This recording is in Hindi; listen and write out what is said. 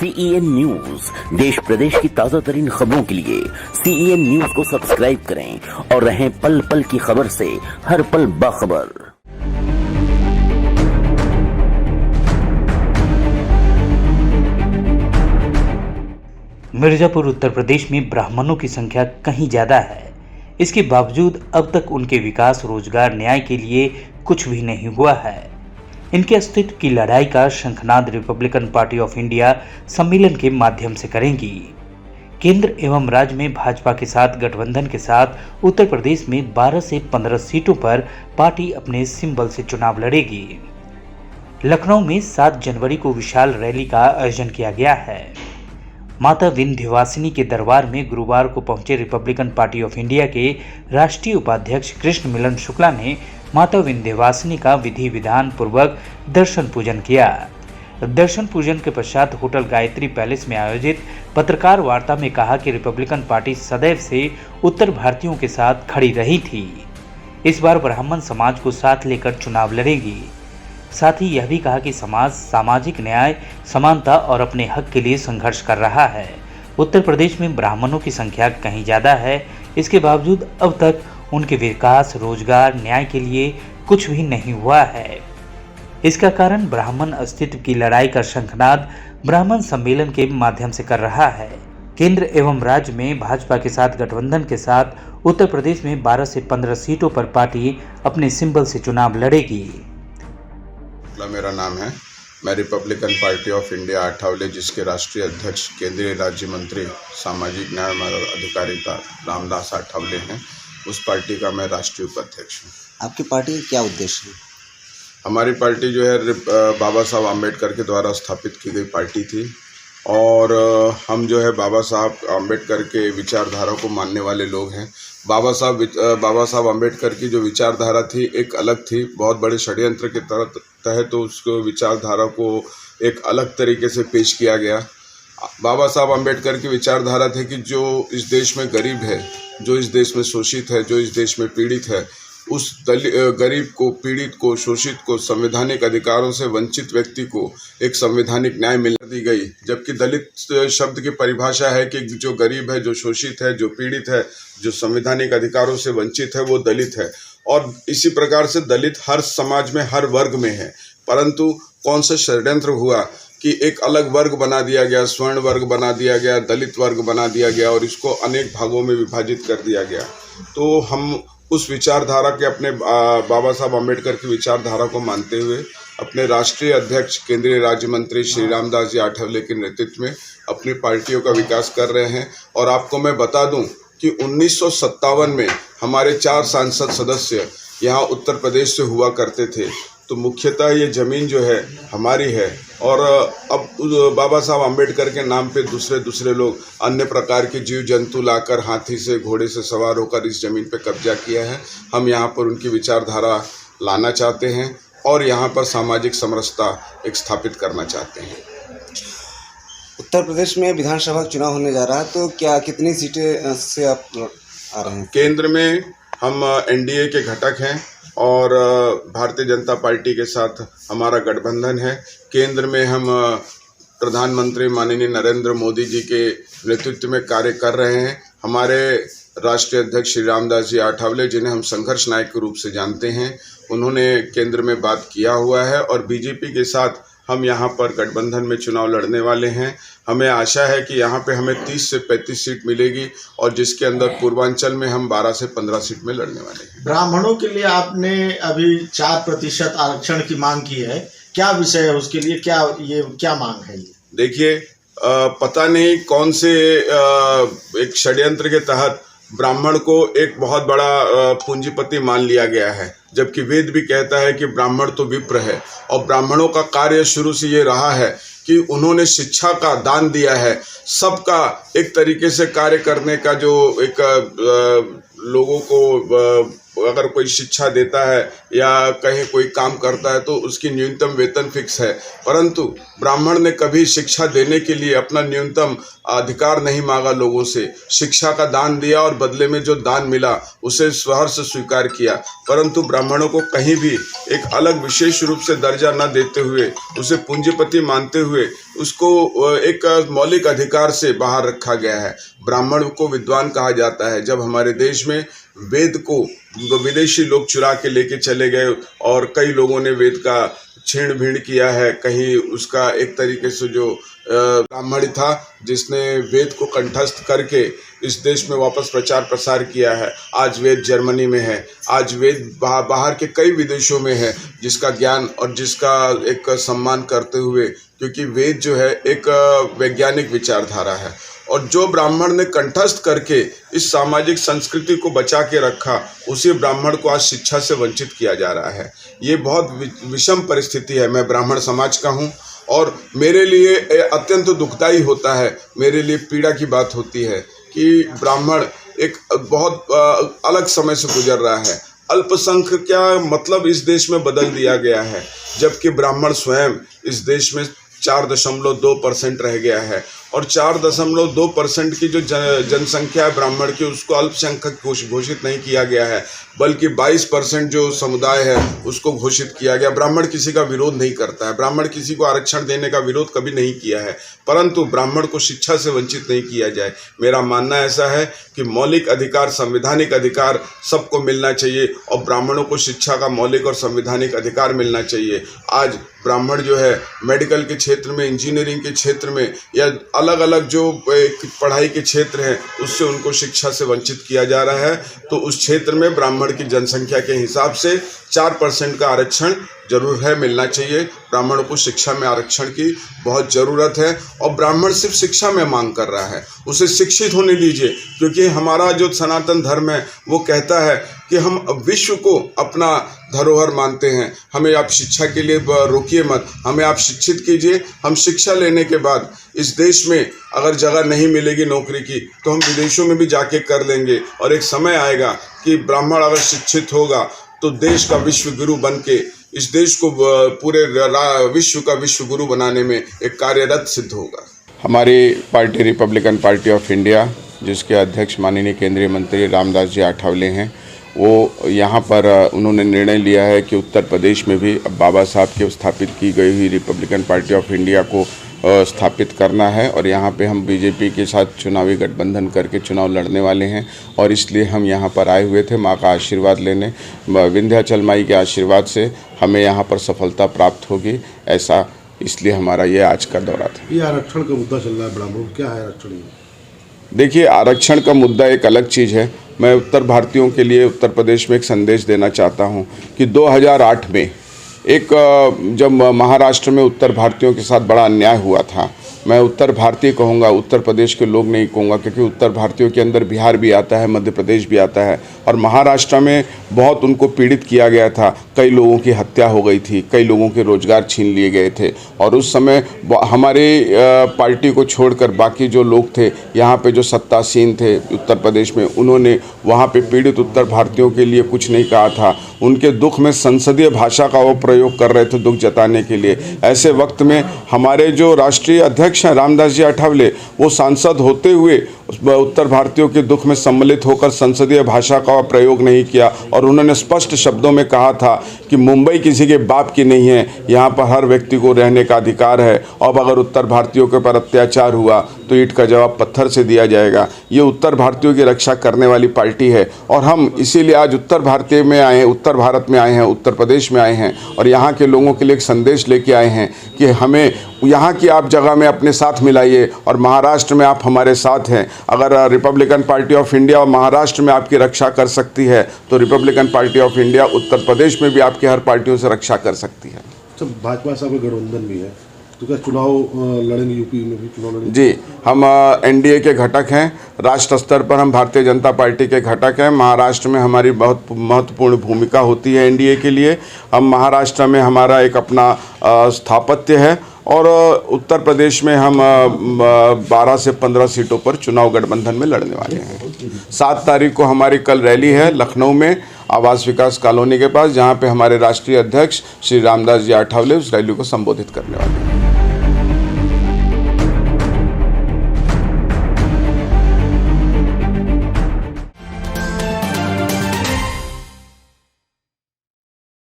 CEN न्यूज देश प्रदेश की ताजा तरीन खबरों के लिए CEN न्यूज को सब्सक्राइब करें और रहें पल पल की खबर से हर पल बाखबर। मिर्जापुर उत्तर प्रदेश में ब्राह्मणों की संख्या कहीं ज्यादा है। इसके बावजूद अब तक उनके विकास, रोजगार, न्याय के लिए कुछ भी नहीं हुआ है। इनके अस्तित्व की लड़ाई का शंखनाद रिपब्लिकन पार्टी ऑफ इंडिया सम्मेलन के माध्यम से करेंगी। केंद्र एवं राज्य में भाजपा के साथ गठबंधन के साथ उत्तर प्रदेश में 12 से 15 सीटों पर पार्टी अपने सिंबल से चुनाव लड़ेगी। लखनऊ में 7 जनवरी को विशाल रैली का आयोजन किया गया है। माता विंध्यवासिनी के दरबार में गुरुवार को पहुंचे रिपब्लिकन पार्टी ऑफ इंडिया के राष्ट्रीय उपाध्यक्ष कृष्ण मिलन शुक्ला ने माता विंध्यवासिनी का विधि विधान पूर्वक दर्शन पूजन किया। दर्शन पूजन के पश्चात होटल गायत्री पैलेस में आयोजित पत्रकार वार्ता में कहा कि रिपब्लिकन पार्टी सदैव से उत्तर भारतीयों के साथ खड़ी रही थी। इस बार ब्राह्मण समाज को साथ लेकर चुनाव लड़ेगी। साथ ही यह भी कहा कि समाज सामाजिक न्याय, समानता और अपने हक के लिए संघर्ष कर रहा है। उत्तर प्रदेश में ब्राह्मणों की संख्या कहीं ज्यादा है। इसके बावजूद अब तक उनके विकास, रोजगार, न्याय के लिए कुछ भी नहीं हुआ है। इसका कारण ब्राह्मण अस्तित्व की लड़ाई का शंखनाद ब्राह्मण सम्मेलन के माध्यम से कर रहा है। केंद्र एवं राज्य में भाजपा के साथ गठबंधन के साथ उत्तर प्रदेश में 12 से 15 सीटों पर पार्टी अपने सिंबल से चुनाव लड़ेगी। मेरा नाम है। मैं Republican party of India Athawale, जिसके राष्ट्रीय अध्यक्ष केंद्रीय राज्य मंत्री सामाजिक न्याय और अधिकारिता रामदास अठावले हैं, उस पार्टी का मैं राष्ट्रीय उपाध्यक्ष हूँ। आपकी पार्टी का क्या उद्देश्य है? हमारी पार्टी जो है बाबा साहब आम्बेडकर के द्वारा स्थापित की गई पार्टी थी और हम जो है बाबा साहब आम्बेडकर के विचारधारा को मानने वाले लोग हैं। बाबा साहब आम्बेडकर की जो विचारधारा थी एक अलग थी। बहुत बड़े षड्यंत्र के तहत तो उसको विचारधारा को एक अलग तरीके से पेश किया गया। बाबा साहब आम्बेडकर की विचारधारा थी कि जो इस देश में गरीब है, जो इस देश में शोषित है, जो इस देश में पीड़ित है, उस गरीब को, पीड़ित को, शोषित को, संवैधानिक अधिकारों से वंचित व्यक्ति को एक संवैधानिक न्याय मिल दी गई। जबकि दलित शब्द की परिभाषा है कि जो गरीब है, जो शोषित है, जो पीड़ित है, जो संवैधानिक अधिकारों से वंचित है, वो दलित है। और इसी प्रकार से दलित हर समाज में, हर वर्ग में है। परंतु कौन सा षड्यंत्र हुआ कि एक अलग वर्ग बना दिया गया, स्वर्ण वर्ग बना दिया गया, दलित वर्ग बना दिया गया और इसको अनेक भागों में विभाजित कर दिया गया। तो हम उस विचारधारा के, अपने बाबा साहब आम्बेडकर की विचारधारा को मानते हुए अपने राष्ट्रीय अध्यक्ष केंद्रीय राज्य मंत्री श्री रामदास जी आठवले के नेतृत्व में अपनी पार्टियों का विकास कर रहे हैं। और आपको मैं बता दूं कि 1957 में हमारे 4 सांसद सदस्य यहाँ उत्तर प्रदेश से हुआ करते थे। तो मुख्यतः ये ज़मीन जो है हमारी है और अब बाबा साहब आम्बेडकर के नाम पे दूसरे लोग अन्य प्रकार के जीव जंतु लाकर हाथी से, घोड़े से सवार होकर इस ज़मीन पे कब्जा किया है। हम यहाँ पर उनकी विचारधारा लाना चाहते हैं और यहाँ पर सामाजिक समरसता एक स्थापित करना चाहते हैं। उत्तर प्रदेश में विधानसभा चुनाव होने जा रहा है, तो क्या कितनी सीटें से आप आ रहे हैं? केंद्र में हम NDA के घटक हैं और भारतीय जनता पार्टी के साथ हमारा गठबंधन है। केंद्र में हम प्रधानमंत्री माननीय नरेंद्र मोदी जी के नेतृत्व में कार्य कर रहे हैं। हमारे राष्ट्रीय अध्यक्ष श्री रामदास जी आठवले, जिन्हें हम संघर्ष नायक के रूप से जानते हैं, उन्होंने केंद्र में बात किया हुआ है और बीजेपी के साथ हम यहाँ पर गठबंधन में चुनाव लड़ने वाले हैं। हमें आशा है कि यहाँ पे हमें 30 से 35 सीट मिलेगी और जिसके अंदर पूर्वांचल में हम 12 से 15 सीट में लड़ने वाले हैं। ब्राह्मणों के लिए आपने अभी 4% आरक्षण की मांग की है, क्या विषय है उसके लिए? क्या मांग है ये? देखिए, पता नहीं कौन से एक षड्यंत्र के तहत ब्राह्मण को एक बहुत बड़ा पूंजीपति मान लिया गया है, जबकि वेद भी कहता है कि ब्राह्मण तो विप्र है। और ब्राह्मणों का कार्य शुरू से ये रहा है कि उन्होंने शिक्षा का दान दिया है। सबका एक तरीके से कार्य करने का जो एक लोगों को अगर कोई शिक्षा देता है या कहीं कोई काम करता है तो उसकी न्यूनतम वेतन फिक्स है, परंतु ब्राह्मण ने कभी शिक्षा देने के लिए अपना न्यूनतम अधिकार नहीं मांगा लोगों से। शिक्षा का दान दिया और बदले में जो दान मिला उसे सहर्ष स्वीकार किया, परंतु ब्राह्मणों को कहीं भी एक अलग विशेष रूप से दर्जा न देते हुए, उसे पूंजीपति मानते हुए उसको एक मौलिक अधिकार से बाहर रखा गया है। ब्राह्मण को विद्वान कहा जाता है। जब हमारे देश में वेद को विदेशी लोग चुरा के लेके चले गए और कई लोगों ने वेद का छीण भीड़ किया है, कहीं उसका एक तरीके से जो ब्राह्मण था जिसने वेद को कंठस्थ करके इस देश में वापस प्रचार प्रसार किया है, आज वेद जर्मनी में है, आज वेद बाहर के कई विदेशों में है, जिसका ज्ञान और जिसका एक सम्मान करते हुए, क्योंकि वेद जो है एक वैज्ञानिक विचारधारा है। और जो ब्राह्मण ने कंठस्थ करके इस सामाजिक संस्कृति को बचा के रखा, उसी ब्राह्मण को आज शिक्षा से वंचित किया जा रहा है। ये बहुत विषम परिस्थिति है। मैं ब्राह्मण समाज का हूँ और मेरे लिए अत्यंत दुखदायी होता है, मेरे लिए पीड़ा की बात होती है कि ब्राह्मण एक बहुत अलग समय से गुजर रहा है। अल्पसंख्यक क्या मतलब इस देश में बदल दिया गया है, जबकि ब्राह्मण स्वयं इस देश में 4.2% रह गया है और 4.2% की जो जनसंख्या है ब्राह्मण की, उसको अल्पसंख्यक घोषित नहीं किया गया है, बल्कि 22% जो समुदाय है उसको घोषित किया गया। ब्राह्मण किसी का विरोध नहीं करता है, ब्राह्मण किसी को आरक्षण देने का विरोध कभी नहीं किया है, परंतु ब्राह्मण को शिक्षा से वंचित नहीं किया जाए। मेरा मानना ऐसा है कि मौलिक अधिकार, संवैधानिक अधिकार सबको मिलना चाहिए और ब्राह्मणों को शिक्षा का मौलिक और संवैधानिक अधिकार मिलना चाहिए। आज ब्राह्मण जो है मेडिकल के क्षेत्र में, इंजीनियरिंग के क्षेत्र में या अलग अलग जो पढ़ाई के क्षेत्र हैं उससे उनको शिक्षा से वंचित किया जा रहा है। तो उस क्षेत्र में ब्राह्मण की जनसंख्या के हिसाब से 4% का आरक्षण जरूर है, मिलना चाहिए। ब्राह्मणों को शिक्षा में आरक्षण की बहुत ज़रूरत है और ब्राह्मण सिर्फ शिक्षा में मांग कर रहा है, उसे शिक्षित होने दीजिए, क्योंकि हमारा जो सनातन धर्म है वो कहता है कि हम विश्व को अपना धरोहर मानते हैं। हमें आप शिक्षा के लिए रोकिए मत, हमें आप शिक्षित कीजिए। हम शिक्षा लेने के बाद इस देश में अगर जगह नहीं मिलेगी नौकरी की तो हम विदेशों में भी जाके कर लेंगे और एक समय आएगा कि ब्राह्मण अगर शिक्षित होगा तो देश का विश्व गुरु बन के इस देश को पूरे विश्व का विश्व गुरु बनाने में एक कार्यरत सिद्ध होगा। हमारी party Republican party of India, जिसके अध्यक्ष माननीय केंद्रीय मंत्री रामदास जी आठवले हैं, वो यहाँ पर उन्होंने निर्णय लिया है कि उत्तर प्रदेश में भी बाबा साहब की स्थापित की गई हुई रिपब्लिकन पार्टी ऑफ इंडिया को स्थापित करना है और यहाँ पे हम बीजेपी के साथ चुनावी गठबंधन करके चुनाव लड़ने वाले हैं और इसलिए हम यहाँ पर आए हुए थे माँ का आशीर्वाद लेने। विंध्याचल माई के आशीर्वाद से हमें यहाँ पर सफलता प्राप्त होगी, ऐसा इसलिए हमारा ये आज का दौरा था। ये आरक्षण का मुद्दा चल रहा है ब्राह्मणों, क्या है आरक्षण? देखिए, आरक्षण का मुद्दा एक अलग चीज़ है। मैं उत्तर भारतीयों के लिए उत्तर प्रदेश में एक संदेश देना चाहता हूँ कि 2008 में जब महाराष्ट्र में उत्तर भारतीयों के साथ बड़ा अन्याय हुआ था, मैं उत्तर भारतीय कहूँगा, उत्तर प्रदेश के लोग नहीं कहूँगा, क्योंकि उत्तर भारतीयों के अंदर बिहार भी आता है, मध्य प्रदेश भी आता है और महाराष्ट्र में बहुत उनको पीड़ित किया गया था। कई लोगों की हत्या हो गई थी, कई लोगों के रोजगार छीन लिए गए थे और उस समय हमारे पार्टी को छोड़कर बाकी जो लोग थे यहाँ पे जो सत्तासीन थे उत्तर प्रदेश में, उन्होंने वहाँ पे पीड़ित उत्तर भारतीयों के लिए कुछ नहीं कहा था। उनके दुख में संसदीय भाषा का वो प्रयोग कर रहे थे दुख जताने के लिए। ऐसे वक्त में हमारे जो राष्ट्रीय अध्यक्ष हैं रामदास जी आठवले, वो सांसद होते हुए उत्तर भारतीयों के दुख में सम्मिलित होकर संसदीय भाषा का प्रयोग नहीं किया और उन्होंने स्पष्ट शब्दों में कहा था कि मुंबई किसी के बाप की नहीं है, यहाँ पर हर व्यक्ति को रहने का अधिकार है। अब अगर उत्तर भारतीयों के ऊपर अत्याचार हुआ तो ईंट का जवाब पत्थर से दिया जाएगा। ये उत्तर भारतीयों की रक्षा करने वाली पार्टी है और हम इसीलिए आज उत्तर भारत में आए हैं, उत्तर प्रदेश में आए हैं और यहाँ के लोगों के लिए एक संदेश लेके आए हैं कि हमें यहाँ की आप जगह में अपने साथ मिलाइए और महाराष्ट्र में आप हमारे साथ हैं। अगर Republican party of India Maharashtra में आपकी रक्षा कर सकती है तो Republican party of India Uttar Pradesh में भी आपकी हर पार्टियों से रक्षा कर सकती है। भाजपा साहब का गठबंधन भी है, तो क्या चुनाव लड़ेंगे? यूपी में भी चुनाव लड़ेंगे? जी, हम एनडीए के घटक हैं, राष्ट्र स्तर पर हम भारतीय जनता पार्टी के घटक हैं। महाराष्ट्र में हमारी बहुत महत्वपूर्ण भूमिका होती है एनडीए के लिए। हम महाराष्ट्र में हमारा एक अपना स्थापत्य है और उत्तर प्रदेश में हम 12 से 15 सीटों पर चुनाव गठबंधन में लड़ने वाले हैं। 7 तारीख को हमारी कल रैली है लखनऊ में आवास विकास कॉलोनी के पास, जहाँ पे हमारे राष्ट्रीय अध्यक्ष श्री रामदास जी आठवले उस रैली को संबोधित करने वाले हैं।